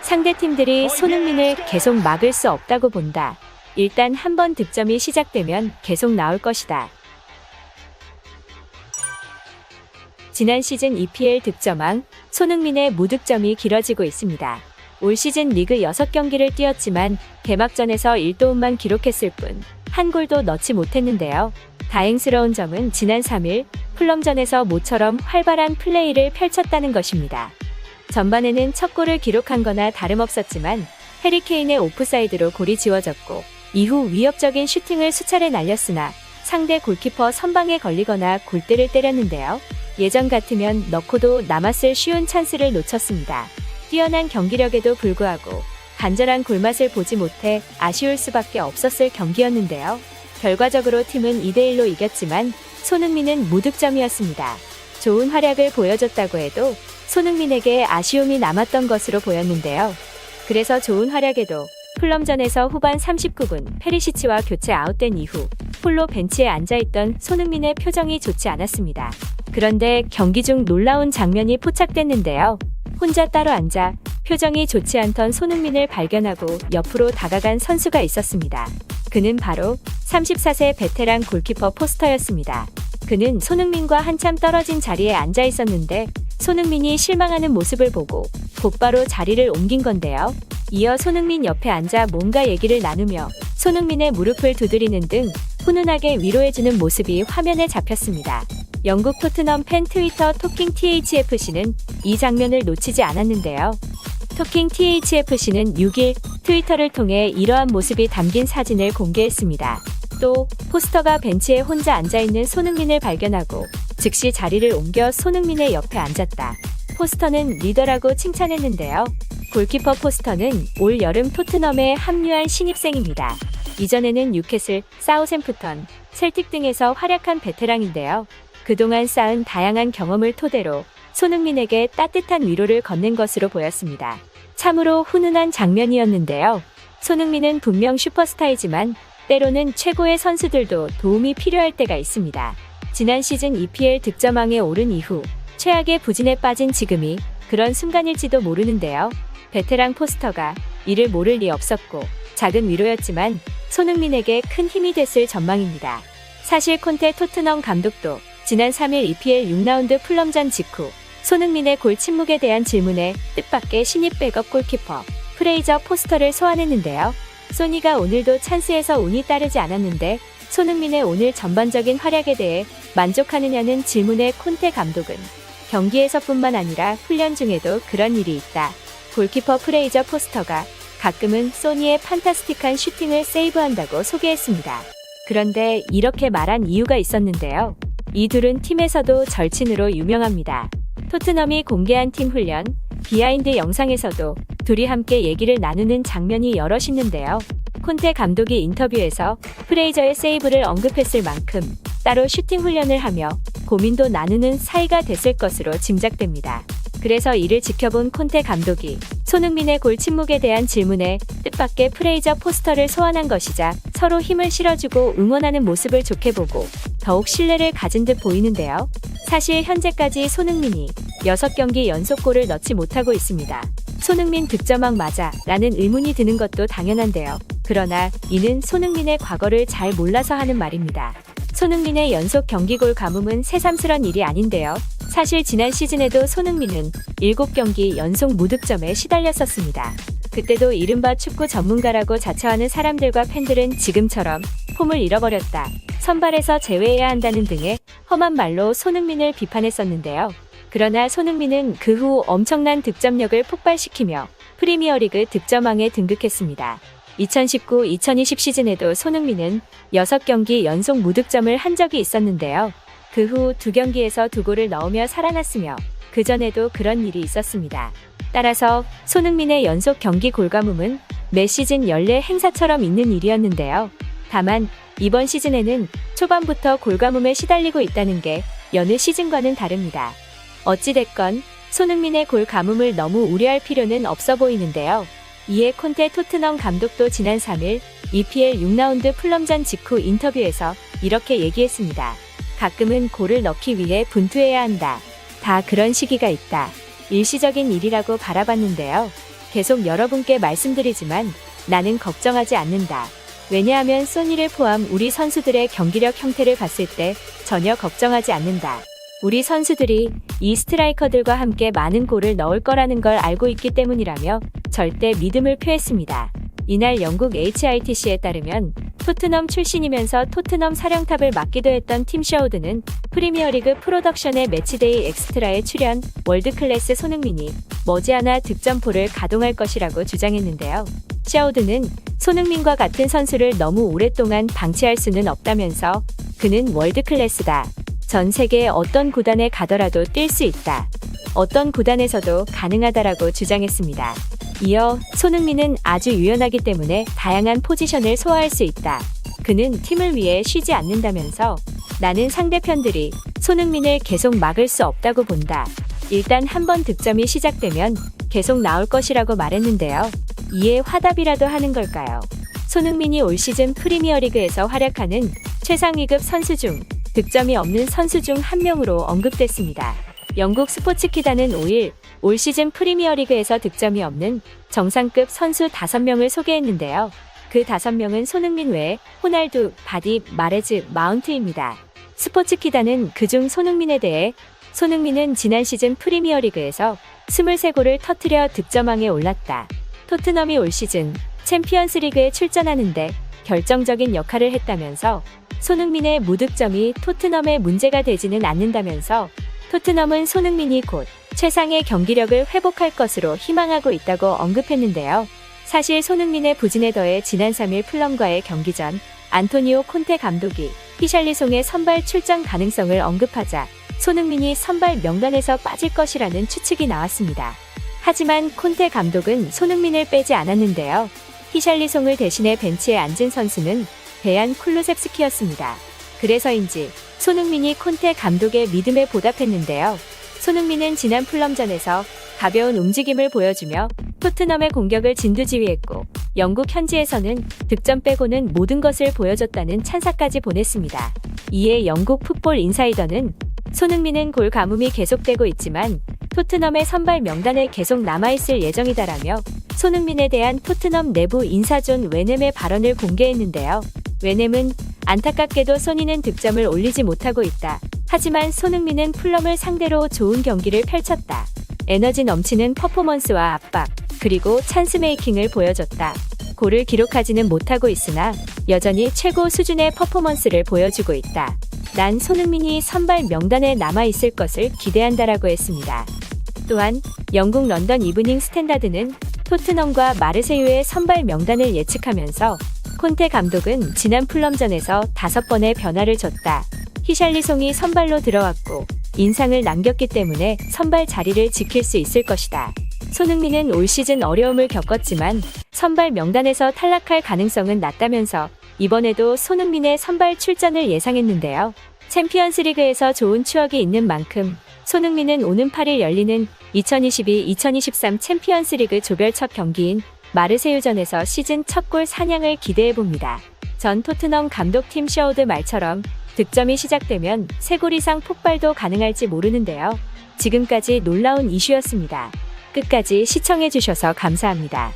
상대팀들이 손흥민을 계속 막을 수 없다고 본다. 일단 한번 득점이 시작되면 계속 나올 것이다. 지난 시즌 EPL 득점왕 손흥민의 무득점이 길어지고 있습니다. 올 시즌 리그 6경기를 뛰었지만 개막전에서 1도움만 기록했을 뿐 한 골도 넣지 못했는데요. 다행스러운 점은 지난 3일 풀럼전에서 모처럼 활발한 플레이를 펼쳤다는 것입니다. 전반에는 첫 골을 기록한 거나 다름없었지만 해리 케인의 오프사이드로 골이 지워졌고 이후 위협적인 슈팅을 수차례 날렸으나 상대 골키퍼 선방에 걸리거나 골대를 때렸는데요. 예전 같으면 넣고도 남았을 쉬운 찬스를 놓쳤습니다. 뛰어난 경기력에도 불구하고 간절한 골맛을 보지 못해 아쉬울 수밖에 없었을 경기였는데요. 결과적으로 팀은 2대1로 이겼지만 손흥민은 무득점이었습니다. 좋은 활약을 보여줬다고 해도 손흥민에게 아쉬움이 남았던 것으로 보였는데요. 그래서 좋은 활약에도 풀럼전에서 후반 39분 페리시치와 교체 아웃된 이후 홀로 벤치에 앉아있던 손흥민의 표정이 좋지 않았습니다. 그런데 경기 중 놀라운 장면이 포착됐는데요. 혼자 따로 앉아 표정이 좋지 않던 손흥민을 발견하고 옆으로 다가간 선수가 있었습니다. 그는 바로 34세 베테랑 골키퍼 포스터였습니다. 그는 손흥민과 한참 떨어진 자리에 앉아 있었는데 손흥민이 실망하는 모습을 보고 곧바로 자리를 옮긴 건데요. 이어 손흥민 옆에 앉아 뭔가 얘기를 나누며 손흥민의 무릎을 두드리는 등 훈훈하게 위로해주는 모습이 화면에 잡혔습니다. 영국 토트넘 팬 트위터 토킹 THFC는 이 장면을 놓치지 않았는데요. 토킹 THFC는 6일 트위터를 통해 이러한 모습이 담긴 사진을 공개했습니다. 또 포스터가 벤치에 혼자 앉아있는 손흥민을 발견하고 즉시 자리를 옮겨 손흥민의 옆에 앉았다. 포스터는 리더라고 칭찬했는데요. 골키퍼 포스터는 올 여름 토트넘에 합류한 신입생입니다. 이전에는 뉴캐슬, 사우샘프턴, 셀틱 등에서 활약한 베테랑인데요. 그동안 쌓은 다양한 경험을 토대로 손흥민에게 따뜻한 위로를 건넨 것으로 보였습니다. 참으로 훈훈한 장면이었는데요. 손흥민은 분명 슈퍼스타이지만 때로는 최고의 선수들도 도움이 필요할 때가 있습니다. 지난 시즌 EPL 득점왕에 오른 이후 최악의 부진에 빠진 지금이 그런 순간일지도 모르는데요. 베테랑 포스터가 이를 모를 리 없었고 작은 위로였지만 손흥민에게 큰 힘이 됐을 전망입니다. 사실 콘테 토트넘 감독도 지난 3일 EPL 6라운드 풀럼전 직후 손흥민의 골 침묵에 대한 질문에 뜻밖의 신입 백업 골키퍼 프레이저 포스터를 소환했는데요. 소니가 오늘도 찬스에서 운이 따르지 않았는데 손흥민의 오늘 전반적인 활약에 대해 만족하느냐는 질문에 콘테 감독은 경기에서뿐만 아니라 훈련 중에도 그런 일이 있다. 골키퍼 프레이저 포스터가 가끔은 소니의 판타스틱한 슈팅을 세이브한다고 소개했습니다. 그런데 이렇게 말한 이유가 있었는데요. 이 둘은 팀에서도 절친으로 유명합니다. 토트넘이 공개한 팀 훈련, 비하인드 영상에서도 둘이 함께 얘기를 나누는 장면이 여럿 있는데요. 콘테 감독이 인터뷰에서 프레이저의 세이브를 언급했을 만큼 따로 슈팅 훈련을 하며 고민도 나누는 사이가 됐을 것으로 짐작됩니다. 그래서 이를 지켜본 콘테 감독이 손흥민의 골 침묵에 대한 질문에 뜻밖의 프레이저 포스터를 소환한 것이자 서로 힘을 실어주고 응원하는 모습을 좋게 보고 더욱 신뢰를 가진 듯 보이는데요. 사실 현재까지 손흥민이 6경기 연속골을 넣지 못하고 있습니다. 손흥민 득점왕 맞아? 라는 의문이 드는 것도 당연한데요. 그러나 이는 손흥민의 과거를 잘 몰라서 하는 말입니다. 손흥민의 연속 경기골 가뭄은 새삼스런 일이 아닌데요. 사실 지난 시즌에도 손흥민은 7경기 연속 무득점에 시달렸었습니다. 그때도 이른바 축구 전문가라고 자처하는 사람들과 팬들은 지금처럼 폼을 잃어버렸다, 선발에서 제외해야 한다는 등의 험한 말로 손흥민을 비판했었는데요. 그러나 손흥민은 그 후 엄청난 득점력을 폭발시키며 프리미어리그 득점왕에 등극했습니다. 2019-2020 시즌에도 손흥민은 6경기 연속 무득점을 한 적이 있었는데요. 그 후 2경기에서 2골을 넣으며 살아났으며 그 전에도 그런 일이 있었습니다. 따라서 손흥민의 연속 경기 골가뭄은 매 시즌 연례 행사처럼 있는 일이었는데요. 다만 이번 시즌에는 초반부터 골가뭄에 시달리고 있다는 게 여느 시즌과는 다릅니다. 어찌됐건 손흥민의 골 가뭄을 너무 우려할 필요는 없어 보이는데요. 이에 콘테 토트넘 감독도 지난 3일 EPL 6라운드 풀럼전 직후 인터뷰에서 이렇게 얘기했습니다. 가끔은 골을 넣기 위해 분투해야 한다. 다 그런 시기가 있다. 일시적인 일이라고 바라봤는데요. 계속 여러분께 말씀드리지만 나는 걱정하지 않는다. 왜냐하면 소니를 포함 우리 선수들의 경기력 형태를 봤을 때 전혀 걱정하지 않는다. 우리 선수들이 이 스트라이커들과 함께 많은 골을 넣을 거라는 걸 알고 있기 때문이라며 절대 믿음을 표했습니다. 이날 영국 HITC에 따르면 토트넘 출신이면서 토트넘 사령탑을 맡기도 했던 팀 샤우드는 프리미어리그 프로덕션의 매치데이 엑스트라에 출연 월드클래스 손흥민이 머지않아 득점포를 가동할 것이라고 주장했는데요. 샤우드는 손흥민과 같은 선수를 너무 오랫동안 방치할 수는 없다면서 그는 월드클래스다. 전 세계 어떤 구단에 가더라도 뛸 수 있다. 어떤 구단에서도 가능하다라고 주장했습니다. 이어 손흥민은 아주 유연하기 때문에 다양한 포지션을 소화할 수 있다. 그는 팀을 위해 쉬지 않는다면서 나는 상대편들이 손흥민을 계속 막을 수 없다고 본다. 일단 한번 득점이 시작되면 계속 나올 것이라고 말했는데요. 이에 화답이라도 하는 걸까요? 손흥민이 올 시즌 프리미어리그에서 활약하는 최상 2급 선수 중 득점이 없는 선수 중 한 명으로 언급됐습니다. 영국 스포츠키다는 5일 올 시즌 프리미어리그에서 득점이 없는 정상급 선수 5명을 소개했는데요. 그 5명은 손흥민 외에 호날두, 바디, 마레즈, 마운트입니다. 스포츠키다는 그중 손흥민에 대해 손흥민은 지난 시즌 프리미어리그에서 23골을 터뜨려 득점왕에 올랐다. 토트넘이 올 시즌 챔피언스리그에 출전하는데 결정적인 역할을 했다면서 손흥민의 무득점이 토트넘의 문제가 되지는 않는다면서 토트넘은 손흥민이 곧 최상의 경기력을 회복할 것으로 희망하고 있다고 언급했는데요. 사실 손흥민의 부진에 더해 지난 3일 풀럼과의 경기 전 안토니오 콘테 감독이 히샬리송의 선발 출전 가능성을 언급하자 손흥민이 선발 명단에서 빠질 것이라는 추측이 나왔습니다. 하지만 콘테 감독은 손흥민을 빼지 않았는데요. 히샬리송을 대신해 벤치에 앉은 선수는 베안 쿨루셉스키였습니다. 그래서인지 손흥민이 콘테 감독의 믿음에 보답했는데요. 손흥민은 지난 풀럼전에서 가벼운 움직임을 보여주며 토트넘의 공격을 진두지휘했고 영국 현지에서는 득점 빼고는 모든 것을 보여줬다는 찬사까지 보냈습니다. 이에 영국 풋볼 인사이더는 손흥민은 골 가뭄이 계속되고 있지만 토트넘의 선발 명단에 계속 남아있을 예정이다라며 손흥민에 대한 토트넘 내부 인사 존 웨넴의 발언을 공개했는데요. 웨넴은 안타깝게도 소니는 득점을 올리지 못하고 있다. 하지만 손흥민은 풀럼을 상대로 좋은 경기를 펼쳤다. 에너지 넘치는 퍼포먼스와 압박, 그리고 찬스 메이킹을 보여줬다. 골을 기록하지는 못하고 있으나 여전히 최고 수준의 퍼포먼스를 보여주고 있다. 난 손흥민이 선발 명단에 남아있을 것을 기대한다라고 했습니다. 또한 영국 런던 이브닝 스탠다드는 토트넘과 마르세유의 선발 명단을 예측하면서 콘테 감독은 지난 풀럼전에서 5번의 변화를 줬다. 히샬리송이 선발로 들어왔고 인상을 남겼기 때문에 선발 자리를 지킬 수 있을 것이다. 손흥민은 올 시즌 어려움을 겪었지만 선발 명단에서 탈락할 가능성은 낮다면서 이번에도 손흥민의 선발 출전을 예상했는데요. 챔피언스리그에서 좋은 추억이 있는 만큼 손흥민은 오는 8일 열리는 2022-2023 챔피언스리그 조별 첫 경기인 마르세유전에서 시즌 첫 골 사냥을 기대해봅니다. 전 토트넘 감독팀 샤우드 말처럼 득점이 시작되면 3골 이상 폭발도 가능할지 모르는데요. 지금까지 놀라운 이슈였습니다. 끝까지 시청해주셔서 감사합니다.